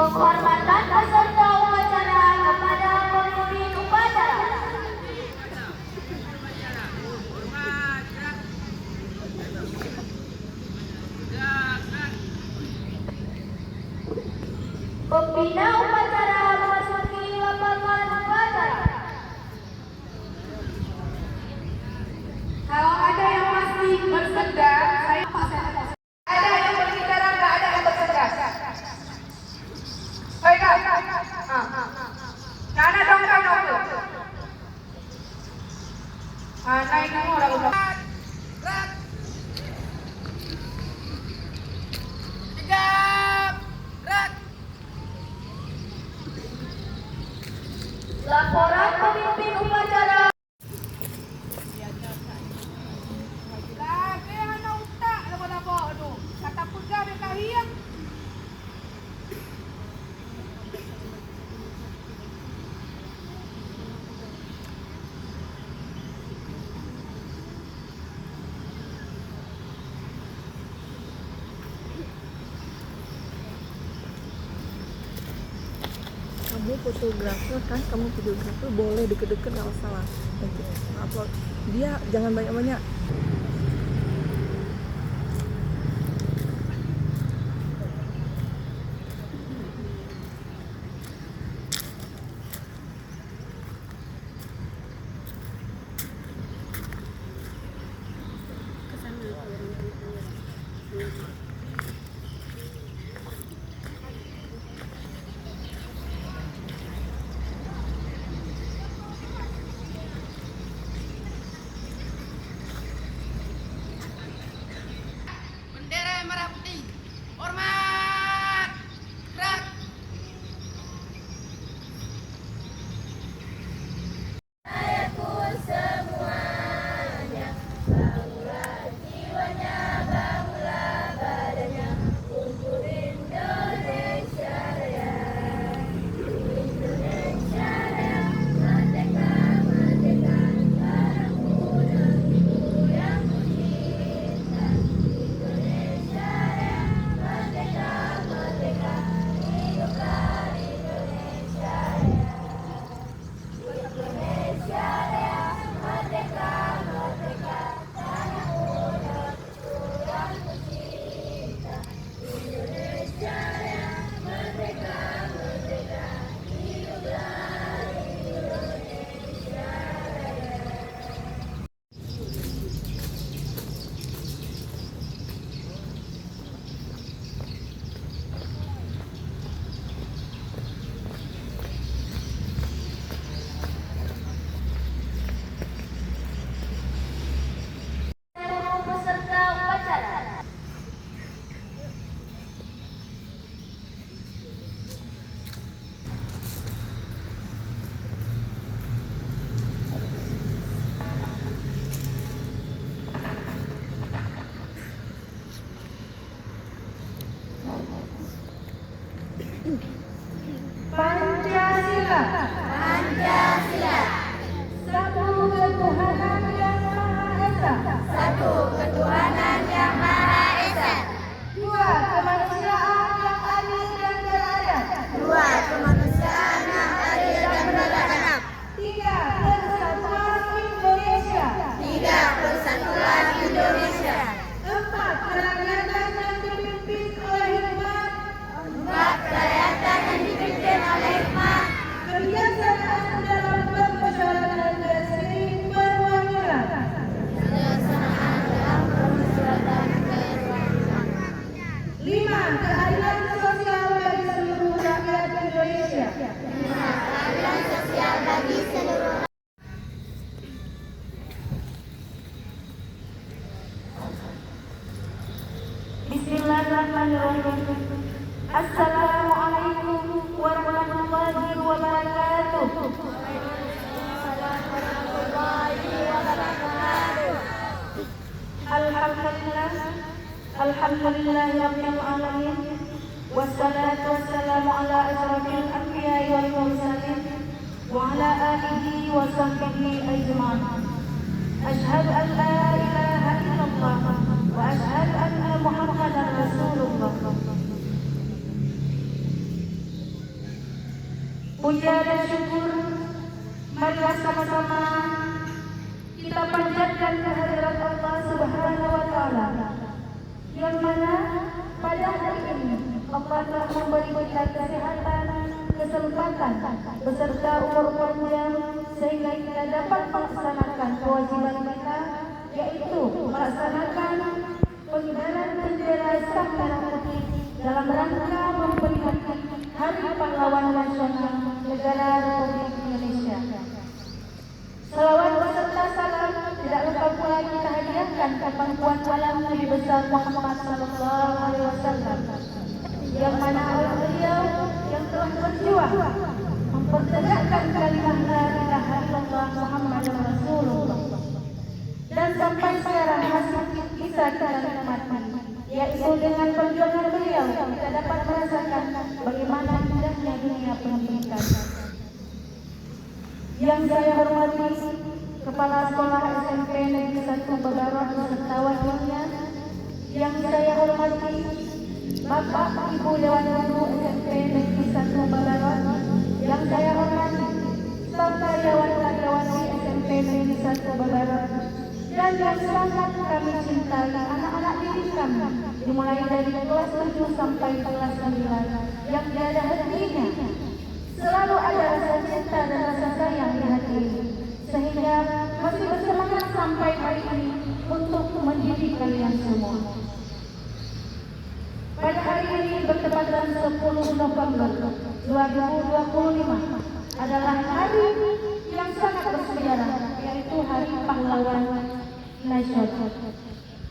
Penghormatan peserta upacara kepada pemimpin upacara. Pembina upacara memasuki lapangan upacara. Kalau ada yang masih bersegan, saya ada yang berbicara, nggak ada yang bersegan. Baiklah, karena dong kan dong. Naik dulu udah. Laporan pemimpin upacara. Lagi anak utak, apa-apa, aduh, kata pegang dia kahiyang. Kamu fotografer kan, kamu videografer, boleh deket-deket nggak masalah. Apa dia jangan banyak-banyak. Bendera merah putih, hormat, gerak. Seluruh peserta upacara. Pancasila. Pancasila. Satu ketuhanan yang Maha Esa. Satu ketuhanan yang Maha Esa. Dua kemanusiaan yang adil dan beradab. Dua kemanusiaan yang adil dan beradab. Tiga persatuan Indonesia. Tiga persatuan Indonesia. Empat kerakyatan yang dipimpin oleh hikmat. Empat kerakyatan yang dipimpin oleh hikmat. Kebiasaan dalam permusyawaratan dan sering perwakilan. Kebiasaan dalam permusyawaratan kebangsaan. Lima keadilan sosial bagi seluruh rakyat Indonesia. Keadilan sosial bagi seluruh. Bismillahirrahmanirrahim. Assalamualaikum warahmatullahi wabarakatuh. Alhamdulillahirabbil alamin. Wassalatu wassalamu ala asyrafil anbiya'i wal mursalin wa ala alihi wa sahbihi ajma'in. Asyhadu an la ilaha illallah wa asyhadu anna Muhammadar Rasulullah. Puja dan syukur marilah sama-sama kita panjatkan kehadirat Allah Subhanahu wa Ta'ala, yang mana pada hari ini Allah telah memberi kita kesehatan, kesempatan beserta umur panjang sehingga kita dapat melaksanakan kewajiban kita, yaitu melaksanakan pengibaran bendera Sang Merah Putih dalam rangka memperingati Hari Pahlawan Nasional Negara Republik Indonesia. Selawat beserta salam tidak lupa pula kita hadiahkan ke pangkuan alam Nabi besar Muhammad Sallallahu Alaihi Wasallam, yang mana oleh beliau yang telah berjuang mempertegakkan kalimat la ilaha illallah Muhammadur Rasulullah, dan sampai sekarang masih bisa kita nikmati, yaitu dengan perjuangan beliau kita dapat merasakan bagaimana indahnya dunia pendidikan. Yang saya hormati Kepala Sekolah SMP Negeri 1 Babaran beserta wakilnya, yang saya hormati Bapak Ibu Dewan Guru SMP Negeri 1 Babaran, yang saya hormati staf karyawan-karyawati SMP Negeri 1 Babaran, dan yang sangat kami cintai anak-anak didik kami, dimulai dari kelas 7 sampai kelas 9, yang tiada hentinya selalu ada rasa cinta dan rasa sayang di hati ini, sehingga masih bersemangat sampai hari ini untuk mendidik kalian semua. Pada hari ini bertepatan 10 November 2025 adalah hari yang sangat bersejarah, yaitu Hari Pahlawan Nasional.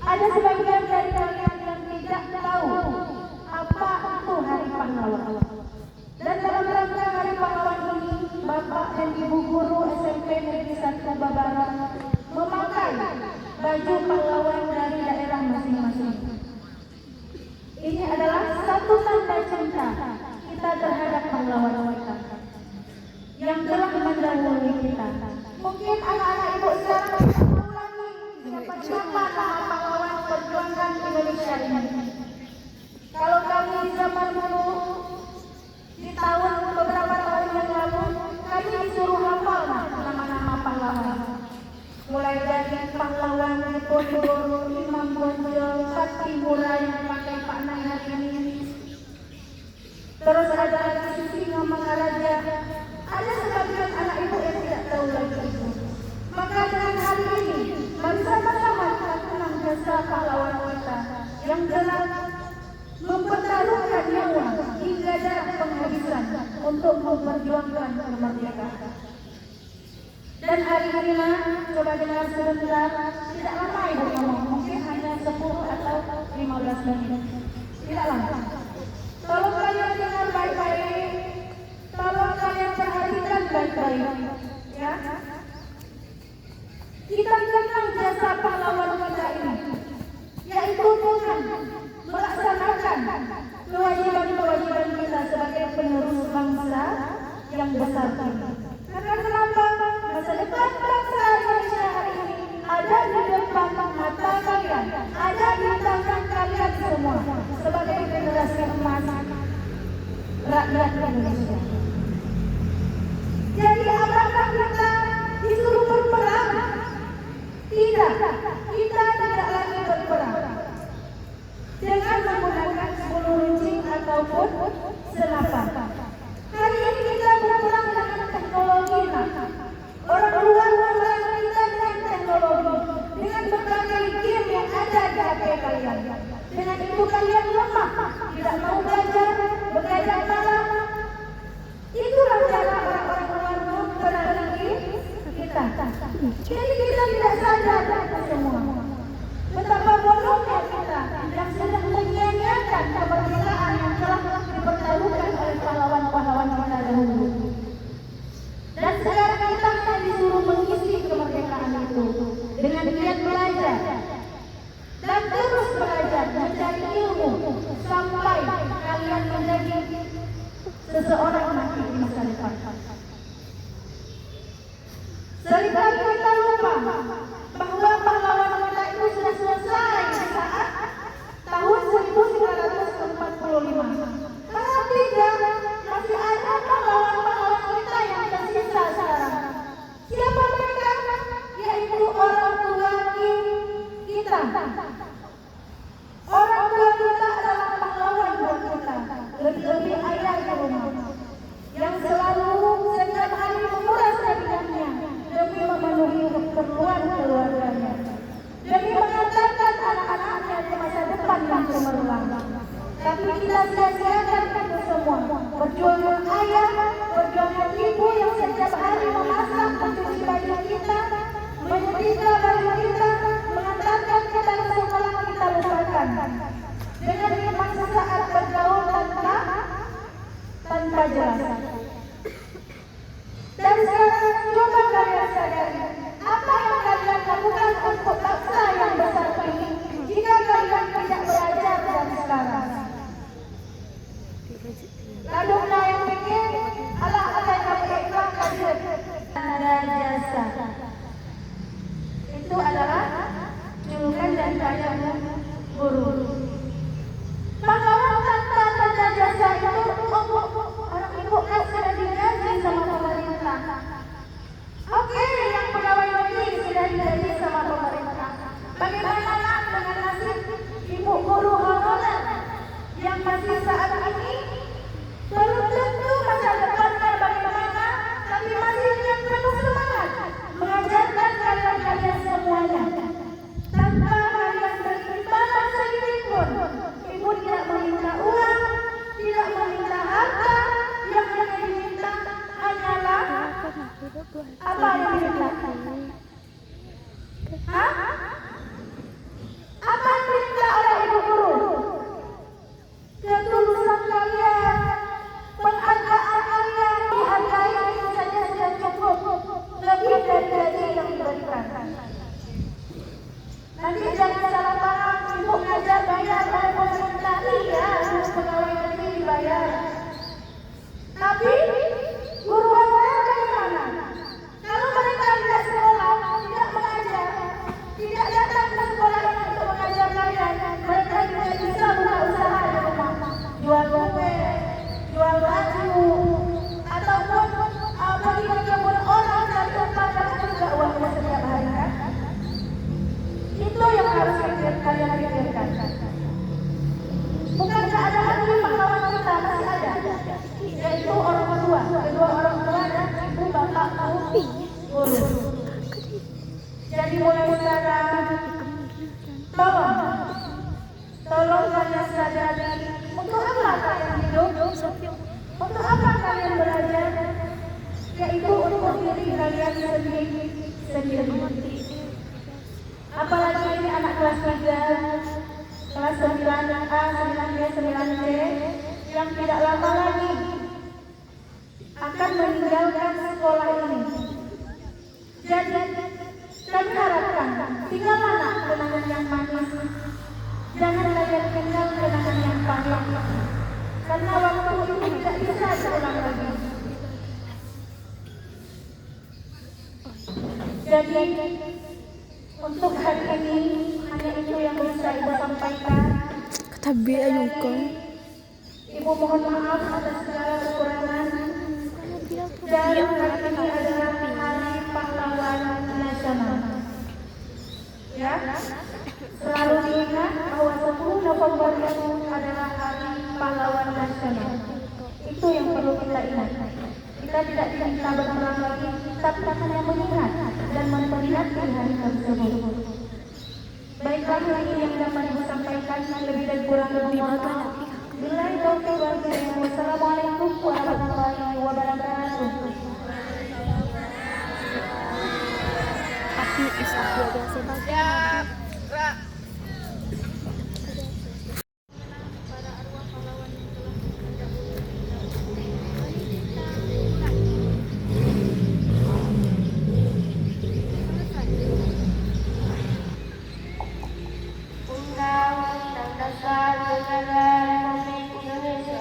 Ada sebagian dari kalian yang tidak tahu apa itu Hari Pahlawan. Dan dalam rangka Hari Pahlawan ini, Bapak dan Ibu Guru SMP Negeri 1 Babaran memakai baju pahlawan dari daerah masing-masing. Ini adalah satu tanda cinta kita terhadap pahlawan kita yang telah mendahului kita. Mungkin anak-anak ibu sekarang tidak tahu lagi siapa nama pahlawan perjuangan Indonesia ini. Kalau kami zaman dulu, di tahun beberapa tahun yang lalu, kami disuruh hafal nama-nama pahlawan. Mulai dari pahlawan Diponegoro, Imam Bonjol, Sakti Mura yang pakai Pak Nai hari ini. Terus ada lagi Susilo Mangaraja. Ada sebagian anak ibu yang tidak tahu lagi itu. Maka dengan hari ini, mari sama-sama kita kenang jasa pahlawan kita yang telah mempertaruhkan nyawa hingga darah penghabisan untuk memperjuangkan kemerdekaan. Dan hari inilah, coba dengar sebentar, tidak lama ibu ngomong, mungkin hanya 10 atau 15 menit. Tidak lama. Tolong kalian dengar baik-baik, tolong kalian perhatikan baik-baik, ya. Kita kenang jasa pahlawan kita ini, yaitu dengan melaksanakan kewajiban-kewajiban kita sebagai penerus bangsa yang besar ini. Karena kenapa? Masa depan bangsa Indonesia hari ini ada di depan mata kalian, ada di tangan kalian semua sebagai generasi emas rakyat Indonesia. Jadi apakah kita disuruh berperang? Tidak, kita tidak lagi berperang dengan menggunakan 10 runcing ataupun senapan. Hari ini kita berperang dengan teknologi. Orang luar berperang kita dengan teknologi, dengan berbagai game yang ada di HP kalian. Dengan itu kalian lemah, tidak mau belajar, begadang malam. Itulah cara orang-orang luar memperangi kita. Jadi kita tidak sadar semua betapa bodohnya kita yang sedang menyia-nyiakan kemerdekaan yang telah dipertaruhkan oleh pahlawan-pahlawan kita dahulu. Dan sekarang kita hanya disuruh mengisi kemerdekaan itu dengan giat belajar dan terus belajar mencari ilmu sampai kalian menjadi seseorang nanti di masa depan. Seringkali kita lupa bahwa pahlawan kita itu sudah selesai saat Tapi kita sia-siakan itu semua. Perjuangan ayah, perjuangan ibu yang setiap hari memasak, mencuci baju kita, menyetrika baju kita, mengantarkan kita ke sekolah, kita lupakan. Dengan nikmat sesaat bergaul tanpa jelas. Dan sekarang coba kalian sadari, apa yang kalian lakukan untuk bangsa yang besar ini jika kalian tidak belajar dari sekarang. Lalu yang pikir, Allah akan memberikan kasih tanda jasa. Itu adalah julukan dan kayak guru. Pahlawan tanpa tanda jasa itu orang ibu kan sudah digaji sama pemerintah. Oke, yang pegawai negeri sudah digaji sama pemerintah. Bagaimana dengan nasib ibu guru honorer yang masih saat ini belum tentu masa depannya bagaimana, tapi masih dengan penuh semangat mengajarkan kalian semuanya tanpa kalian berimbalan sedikit pun. Ibu tidak meminta uang, tidak meminta harta, yang hanya diminta hanyalah apa yang diminta? Hah? Apa yang diminta oleh ibu guru? Ketulusan kalian, penghargaan kalian, dihargai itu saja sudah cukup, lebih dari gaji yang diberikan. Nanti jangan salah paham, ibu ngajar bayar oleh pemerintah, iya, guru pegawai negeri dibayar. Tapi guru honorer bagaimana? Kalau mereka tidak sekolah, tidak mengajar, tidak datang ke sekolah ini untuk mengajar kalian, mereka tidak bisa buka usaha di rumah, jual kue, jual baju, ataupun pergi ke kebun orang dan tempat dapat juga uangnya setiap hari kan? Itu yang harus kalian pikirkan. Bukankah ada lagi pahlawan kita masih ada, yaitu orang tua, kedua orang tua dan ibu bapak guru. Jadi mulai sekarang tolong kalian sadari untuk apa kalian hidup, untuk apa kalian belajar, yaitu untuk diri kalian sendiri. Apalagi ini anak kelas 3, kelas 9A, 9B, 9C yang tidak lama lagi akan meninggalkan sekolah ini. Jadi kami harapkan tinggal mana kenangan yang manis, jangan kalian tinggal kenangan yang pahit, karena waktu itu tidak bisa diulang lagi. Jadi untuk hari ini hanya itu yang bisa ibu sampaikan. Katabi ayungkong. Ibu mohon maaf atas segala kekurangan. Dan hari ini adalah Hari Pahlawan Nasional. Ya, selalu diingat bahwa 10 November itu adalah Hari Pahlawan Nasional. Itu yang perlu kita ingat. Kita tidak diminta berperang lagi, tapi hanya mengingat dan memperingati hari tersebut. Baiklah, ini yang dapat ibu sampaikan, lebih dan kurang mohon maaf. Billahi taufiq wal hidayah. Wassalamualaikum warahmatullahi wabarakatuh. Tapi aku ada sebagai Undang-Undang Dasar Negara Republik Indonesia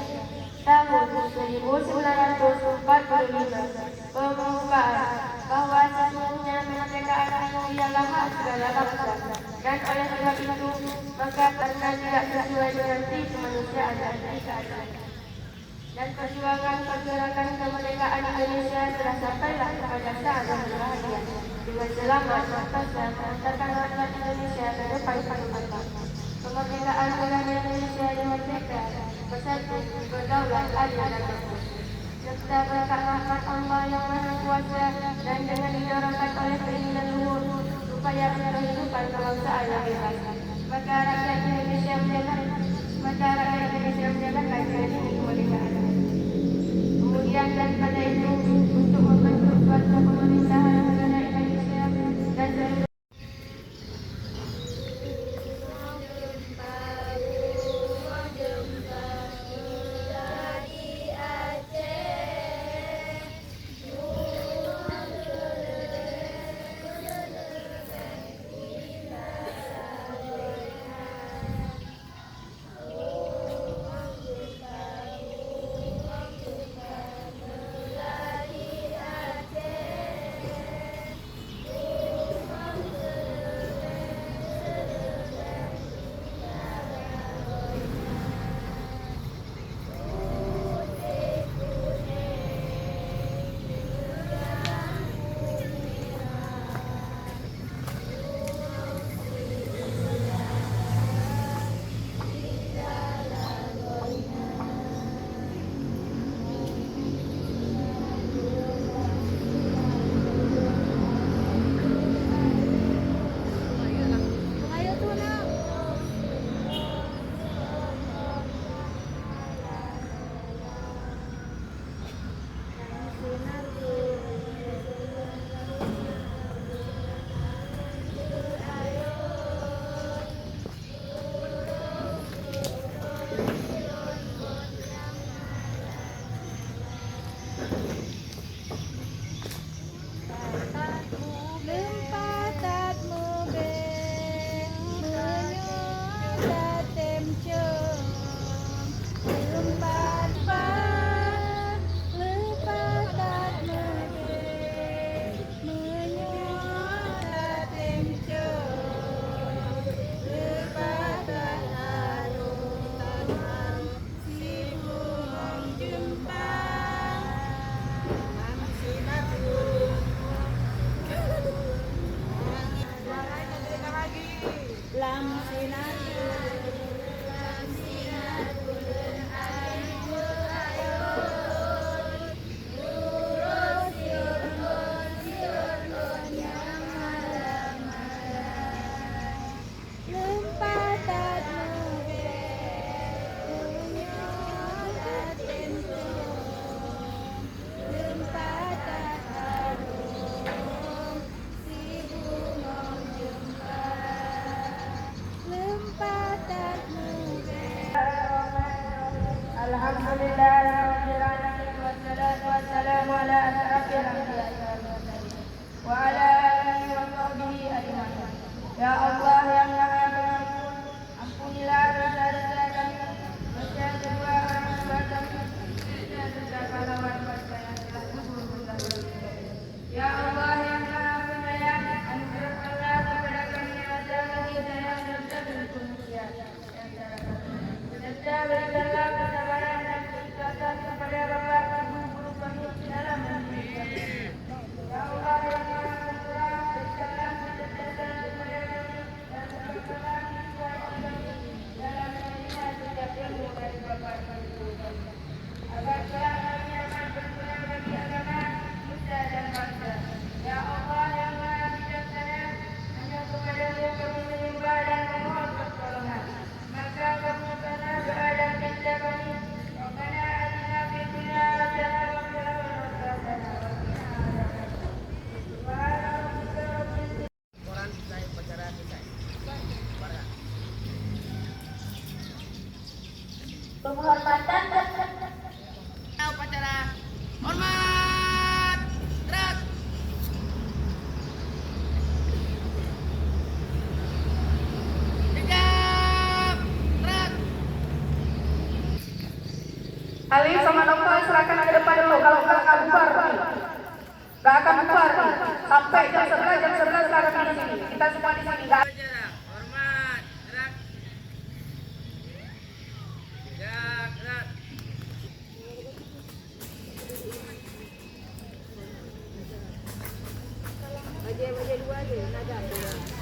Tahun 1945 Pembukaan bahwa sesungguhnya kemerdekaan itu ialah hak segala bangsa, dan oleh sebab itu maka karena tidak sesuai dengan visi kemanusiaan dan keadilan dan perjuangan pergerakan kemerdekaan Indonesia telah sampailah kepada saat yang bahagia dengan selamat sentosa mengantarkan rakyat Indonesia ke depan pangkat. Kemerdekaan negara Indonesia dimerdeka, bersatu, berdaulat, adil dan makmur. Serta berkat rahmat Allah yang Maha Kuasa dan dengan didorongkan oleh keinginan luhur supaya kehidupan kebangsaan yang bebas, maka rakyat Indonesia menjaga Alhamdulillahirabbil alamin wassalatu wassalamu ala asyrafil anbiya'i wal mursalin wa ala alihi wa sahbihi ajma'in. Ya Allah yang Maha Pengampun, ampunilah dosa-dosa kami, dosa kedua orang tua kami, dan dosa pahlawan bangsa yang telah gugur terdahulu. Ya Allah yang Maha Penyayang, anugerahkanlah kepada kami azab hidayah dan taufik hidayah. Serta berikanlah kesabaran dan keikhlasan kepada Bapak Ibu guru kami dalam mendidik kami. Ya Allah yang Maha Pemurah, berikanlah kecerdasan kepada kami dan berikanlah kekuatan kami dalam menerima setiap ilmu dari Bapak Ibu guru kami. Agar kelak kami akan berguna bagi agama, nusa dan bangsa. Ya Allah yang Maha Bijaksana, hanya kepada-Mu kami menyembah dan memohon pertolongan. Maka kabulkanlah doa dan minta kami. Rabbana atina fid dunya hasanah wa fil akhirati hasanah wa qina adzabannar. Subhana rabbika rabbil izzati penghormatan upacara hormat gerak. Ali sama Nova serahkan ke depan dulu. Kalau nggak akan bubar nih. Nggak akan bubar nih. Sampai jam 11 sekarang di sini. Kita semua di sini. Nggak. Hormat gerak. Gerak gerak. Baju dua aja, nada.